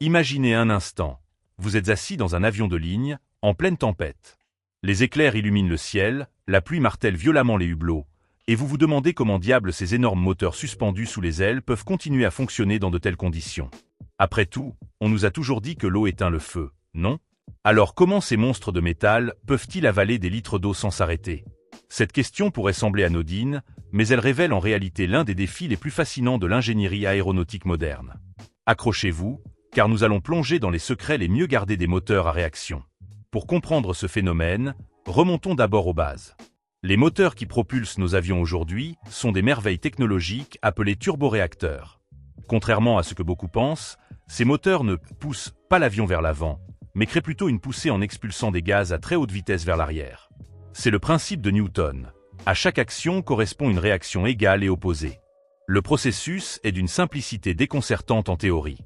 Imaginez un instant. Vous êtes assis dans un avion de ligne, en pleine tempête. Les éclairs illuminent le ciel, la pluie martèle violemment les hublots, et vous vous demandez comment diable ces énormes moteurs suspendus sous les ailes peuvent continuer à fonctionner dans de telles conditions. Après tout, on nous a toujours dit que l'eau éteint le feu, non? Alors comment ces monstres de métal peuvent-ils avaler des litres d'eau sans s'arrêter? Cette question pourrait sembler anodine, mais elle révèle en réalité l'un des défis les plus fascinants de l'ingénierie aéronautique moderne. Accrochez-vous, car nous allons plonger dans les secrets les mieux gardés des moteurs à réaction. Pour comprendre ce phénomène, remontons d'abord aux bases. Les moteurs qui propulsent nos avions aujourd'hui sont des merveilles technologiques appelées turboréacteurs. Contrairement à ce que beaucoup pensent, ces moteurs ne poussent pas l'avion vers l'avant, mais créent plutôt une poussée en expulsant des gaz à très haute vitesse vers l'arrière. C'est le principe de Newton. À chaque action correspond une réaction égale et opposée. Le processus est d'une simplicité déconcertante en théorie.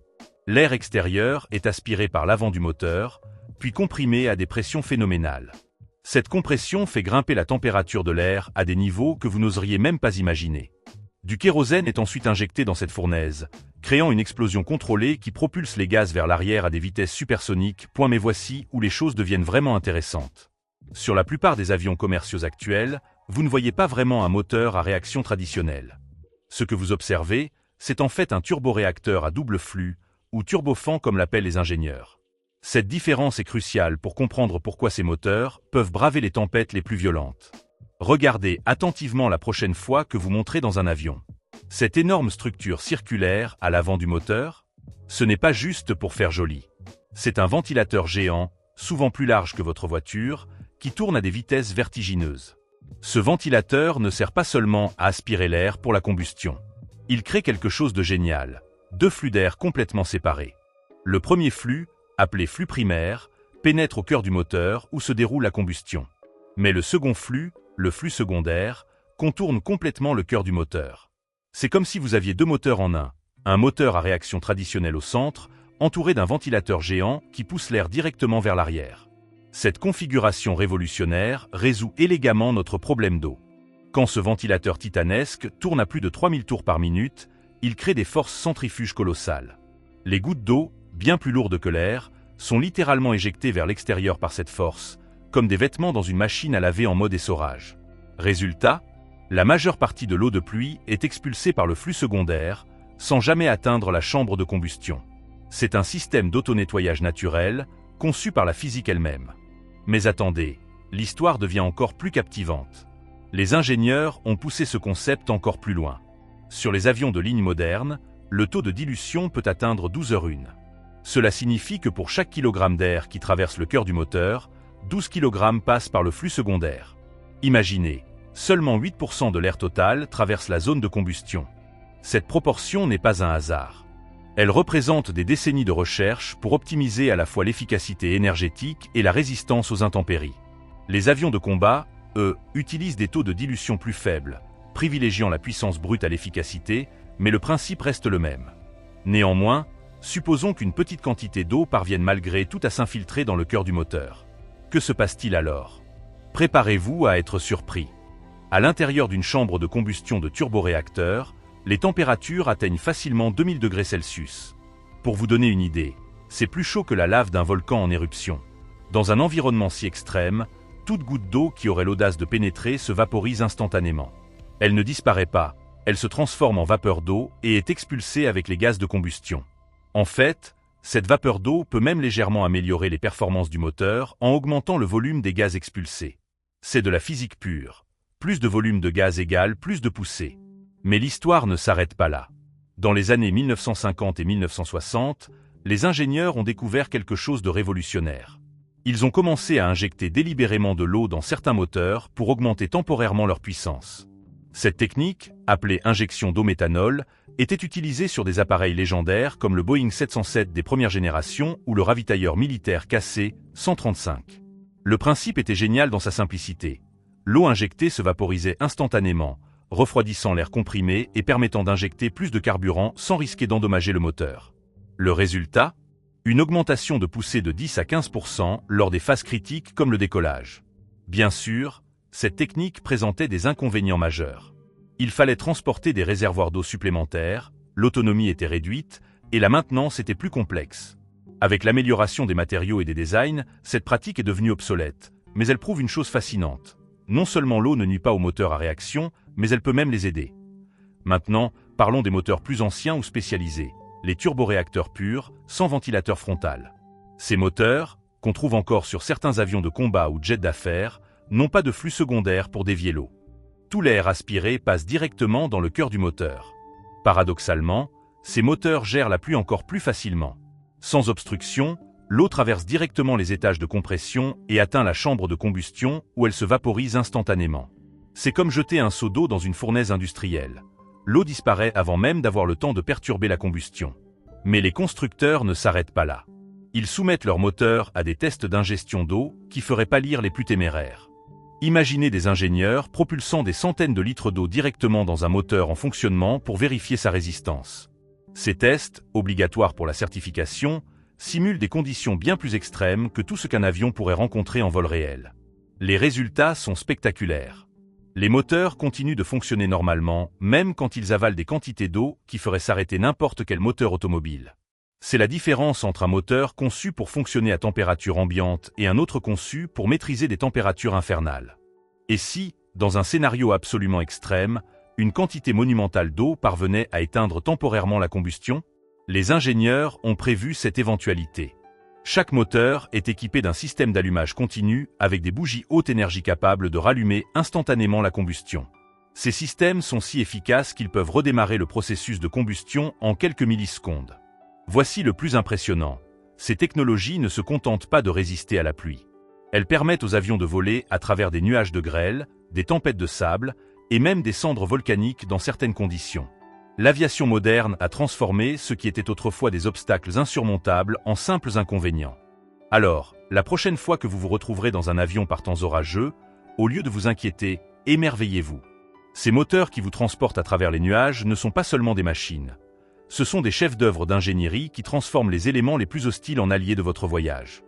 L'air extérieur est aspiré par l'avant du moteur, puis comprimé à des pressions phénoménales. Cette compression fait grimper la température de l'air à des niveaux que vous n'oseriez même pas imaginer. Du kérosène est ensuite injecté dans cette fournaise, créant une explosion contrôlée qui propulse les gaz vers l'arrière à des vitesses supersoniques. Mais voici où les choses deviennent vraiment intéressantes. Sur la plupart des avions commerciaux actuels, vous ne voyez pas vraiment un moteur à réaction traditionnelle. Ce que vous observez, c'est en fait un turboréacteur à double flux, ou turbofan comme l'appellent les ingénieurs. Cette différence est cruciale pour comprendre pourquoi ces moteurs peuvent braver les tempêtes les plus violentes. Regardez attentivement la prochaine fois que vous monterez dans un avion. Cette énorme structure circulaire à l'avant du moteur, ce n'est pas juste pour faire joli. C'est un ventilateur géant, souvent plus large que votre voiture, qui tourne à des vitesses vertigineuses. Ce ventilateur ne sert pas seulement à aspirer l'air pour la combustion. Il crée quelque chose de génial, deux flux d'air complètement séparés. Le premier flux, appelé flux primaire, pénètre au cœur du moteur où se déroule la combustion. Mais le second flux, le flux secondaire, contourne complètement le cœur du moteur. C'est comme si vous aviez deux moteurs en un moteur à réaction traditionnelle au centre, entouré d'un ventilateur géant qui pousse l'air directement vers l'arrière. Cette configuration révolutionnaire résout élégamment notre problème d'eau. Quand ce ventilateur titanesque tourne à plus de 3000 tours par minute, il crée des forces centrifuges colossales. Les gouttes d'eau, bien plus lourdes que l'air, sont littéralement éjectées vers l'extérieur par cette force, comme des vêtements dans une machine à laver en mode essorage. Résultat, la majeure partie de l'eau de pluie est expulsée par le flux secondaire, sans jamais atteindre la chambre de combustion. C'est un système d'auto-nettoyage naturel, conçu par la physique elle-même. Mais attendez, l'histoire devient encore plus captivante. Les ingénieurs ont poussé ce concept encore plus loin. Sur les avions de ligne modernes, le taux de dilution peut atteindre 12h1. Cela signifie que pour chaque kilogramme d'air qui traverse le cœur du moteur, 12 kg passent par le flux secondaire. Imaginez, seulement 8% de l'air total traverse la zone de combustion. Cette proportion n'est pas un hasard. Elle représente des décennies de recherche pour optimiser à la fois l'efficacité énergétique et la résistance aux intempéries. Les avions de combat, eux, utilisent des taux de dilution plus faibles, privilégiant la puissance brute à l'efficacité, mais le principe reste le même. Néanmoins, supposons qu'une petite quantité d'eau parvienne malgré tout à s'infiltrer dans le cœur du moteur. Que se passe-t-il alors? Préparez-vous à être surpris. À l'intérieur d'une chambre de combustion de turboréacteur, les températures atteignent facilement 2000 degrés Celsius. Pour vous donner une idée, c'est plus chaud que la lave d'un volcan en éruption. Dans un environnement si extrême, toute goutte d'eau qui aurait l'audace de pénétrer se vaporise instantanément. Elle ne disparaît pas, elle se transforme en vapeur d'eau et est expulsée avec les gaz de combustion. En fait, cette vapeur d'eau peut même légèrement améliorer les performances du moteur en augmentant le volume des gaz expulsés. C'est de la physique pure. Plus de volume de gaz égale plus de poussée. Mais l'histoire ne s'arrête pas là. Dans les années 1950 et 1960, les ingénieurs ont découvert quelque chose de révolutionnaire. Ils ont commencé à injecter délibérément de l'eau dans certains moteurs pour augmenter temporairement leur puissance. Cette technique, appelée injection d'eau méthanol, était utilisée sur des appareils légendaires comme le Boeing 707 des premières générations ou le ravitailleur militaire KC-135. Le principe était génial dans sa simplicité. L'eau injectée se vaporisait instantanément, refroidissant l'air comprimé et permettant d'injecter plus de carburant sans risquer d'endommager le moteur. Le résultat? Une augmentation de poussée de 10 à 15% lors des phases critiques comme le décollage. Bien sûr, cette technique présentait des inconvénients majeurs. Il fallait transporter des réservoirs d'eau supplémentaires, l'autonomie était réduite et la maintenance était plus complexe. Avec l'amélioration des matériaux et des designs, cette pratique est devenue obsolète, mais elle prouve une chose fascinante. Non seulement l'eau ne nuit pas aux moteurs à réaction, mais elle peut même les aider. Maintenant, parlons des moteurs plus anciens ou spécialisés, les turboréacteurs purs, sans ventilateur frontal. Ces moteurs, qu'on trouve encore sur certains avions de combat ou jets d'affaires, n'ont pas de flux secondaire pour dévier l'eau. Tout l'air aspiré passe directement dans le cœur du moteur. Paradoxalement, ces moteurs gèrent la pluie encore plus facilement. Sans obstruction, l'eau traverse directement les étages de compression et atteint la chambre de combustion où elle se vaporise instantanément. C'est comme jeter un seau d'eau dans une fournaise industrielle. L'eau disparaît avant même d'avoir le temps de perturber la combustion. Mais les constructeurs ne s'arrêtent pas là. Ils soumettent leurs moteurs à des tests d'ingestion d'eau qui feraient pâlir les plus téméraires. Imaginez des ingénieurs propulsant des centaines de litres d'eau directement dans un moteur en fonctionnement pour vérifier sa résistance. Ces tests, obligatoires pour la certification, simulent des conditions bien plus extrêmes que tout ce qu'un avion pourrait rencontrer en vol réel. Les résultats sont spectaculaires. Les moteurs continuent de fonctionner normalement, même quand ils avalent des quantités d'eau qui feraient s'arrêter n'importe quel moteur automobile. C'est la différence entre un moteur conçu pour fonctionner à température ambiante et un autre conçu pour maîtriser des températures infernales. Et si, dans un scénario absolument extrême, une quantité monumentale d'eau parvenait à éteindre temporairement la combustion? Les ingénieurs ont prévu cette éventualité. Chaque moteur est équipé d'un système d'allumage continu avec des bougies haute énergie capables de rallumer instantanément la combustion. Ces systèmes sont si efficaces qu'ils peuvent redémarrer le processus de combustion en quelques millisecondes. Voici le plus impressionnant. Ces technologies ne se contentent pas de résister à la pluie. Elles permettent aux avions de voler à travers des nuages de grêle, des tempêtes de sable et même des cendres volcaniques dans certaines conditions. L'aviation moderne a transformé ce qui était autrefois des obstacles insurmontables en simples inconvénients. Alors, la prochaine fois que vous vous retrouverez dans un avion par temps orageux, au lieu de vous inquiéter, émerveillez-vous. Ces moteurs qui vous transportent à travers les nuages ne sont pas seulement des machines. Ce sont des chefs-d'œuvre d'ingénierie qui transforment les éléments les plus hostiles en alliés de votre voyage.